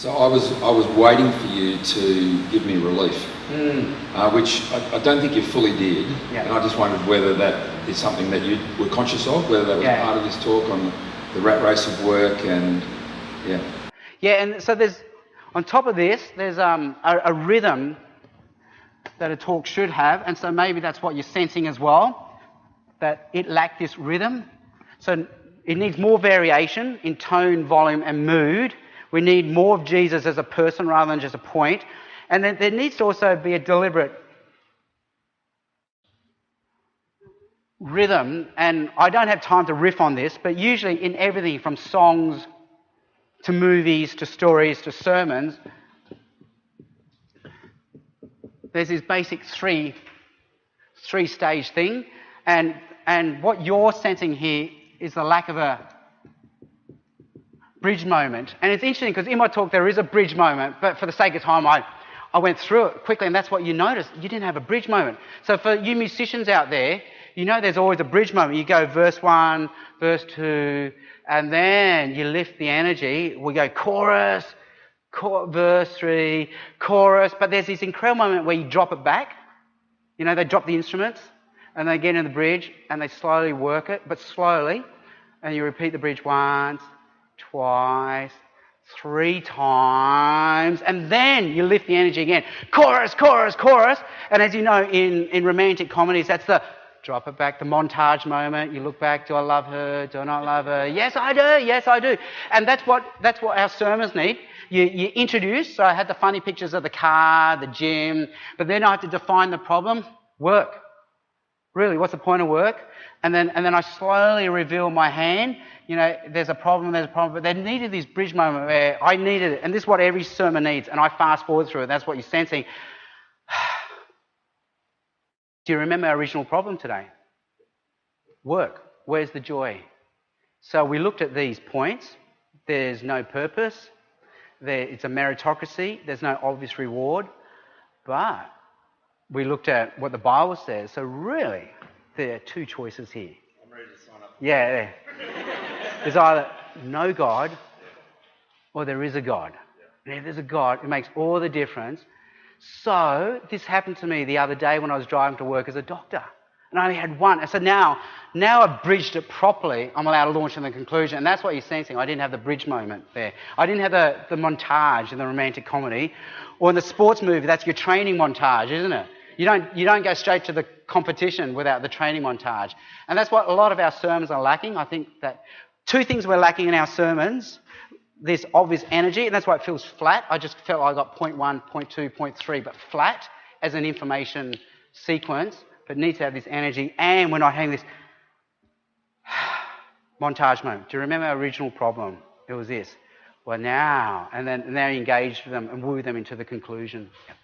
So I was waiting for you to give me relief, which I don't think you fully did. Yeah. And I just wondered whether that is something that you were conscious of, whether that was part of this talk on the rat race of work and Yeah, and so there's, on top of this, there's a rhythm that a talk should have, and so maybe that's what you're sensing as well, that it lacked this rhythm. So it needs more variation in tone, volume and mood. We need more of Jesus as a person rather than just a point. And then there needs to also be a deliberate rhythm, and I don't have time to riff on this, but usually in everything from songs to movies to stories to sermons, there's this basic three-stage thing, and what you're sensing here is the lack of a bridge moment. And it's interesting because in my talk there is a bridge moment, but for the sake of time I went through it quickly, and that's what you noticed. You didn't have a bridge moment. So for you musicians out there, you know there's always a bridge moment. You go verse 1, verse 2, and then you lift the energy. We go chorus, verse 3, chorus, but there's this incredible moment where you drop it back. You know, they drop the instruments and they get in the bridge and they slowly work it, but slowly, and you repeat the bridge once, twice, 3 times, and then you lift the energy again. Chorus, chorus, chorus. And as you know, in romantic comedies, that's the drop it back, the montage moment. You look back, do I love her? Do I not love her? Yes, I do. Yes, I do. And that's what our sermons need. You introduce, so I had the funny pictures of the car, the gym, but then I had to define the problem. Work. Really, what's the point of work? And then I slowly reveal my hand. You know, there's a problem, but they needed this bridge moment where I needed it. And this is what every sermon needs, and I fast forward through it. That's what you're sensing. Do you remember our original problem today? Work. Where's the joy? So we looked at these points. There's no purpose. It's a meritocracy. There's no obvious reward. But we looked at what the Bible says. So really, there are 2 choices here. I'm ready to sign up. Yeah. There's either no God or there is a God. And if there's a God, it makes all the difference. So this happened to me the other day when I was driving to work as a doctor. And I only had one. And so now I've bridged it properly. I'm allowed to launch in the conclusion. And that's what you're sensing. I didn't have the bridge moment there. I didn't have the montage in the romantic comedy. Or in the sports movie, that's your training montage, isn't it? You don't go straight to the competition without the training montage. And that's what a lot of our sermons are lacking. I think that 2 things we're lacking in our sermons. This obvious energy, and that's why it feels flat. I just felt I got point 1, point 2, point 3, but flat as an information sequence, but needs to have this energy. And we're not having this montage moment. Do you remember our original problem? It was this. Well, now, and then you engage them and woo them into the conclusion. Yep.